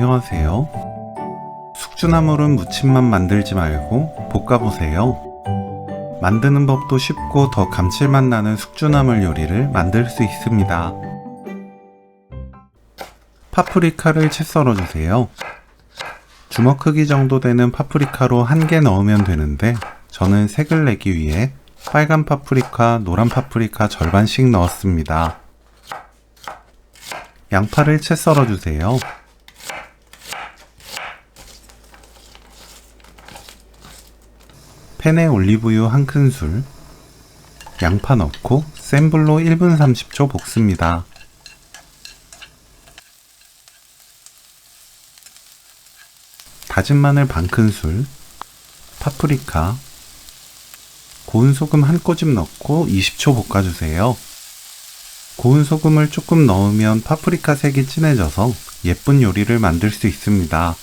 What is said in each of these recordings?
안녕하세요. 숙주나물은 무침만 만들지 말고 볶아보세요. 만드는 법도 쉽고 더 감칠맛 나는 숙주나물 요리를 만들 수 있습니다. 파프리카를 채 썰어주세요. 주먹 크기 정도 되는 파프리카로 1개 넣으면 되는데 저는 색을 내기 위해 빨간 파프리카, 노란 파프리카 절반씩 넣었습니다. 양파를 채 썰어주세요. 팬에 올리브유 1큰술, 양파 넣고 센 불로 1분 30초 볶습니다. 다진 마늘 반큰술, 파프리카, 고운 소금 1꼬집 넣고 20초 볶아주세요. 고운 소금을 조금 넣으면 파프리카 색이 진해져서 예쁜 요리를 만들 수 있습니다.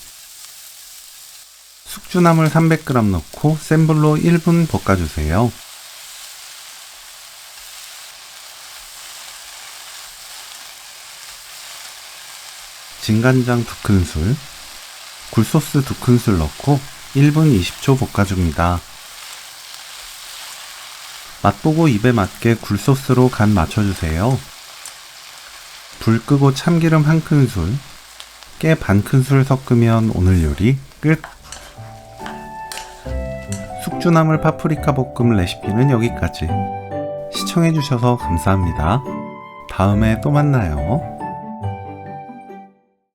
숙주나물 300g 넣고 센 불로 1분 볶아주세요. 진간장 2큰술, 굴소스 2큰술 넣고 1분 20초 볶아줍니다. 맛보고 입에 맞게 굴소스로 간 맞춰주세요. 불 끄고 참기름 1큰술, 깨 반큰술 섞으면 오늘 요리 끝! 숙주나물 파프리카 볶음 레시피는 여기까지. 시청해주셔서 감사합니다. 다음에 또 만나요.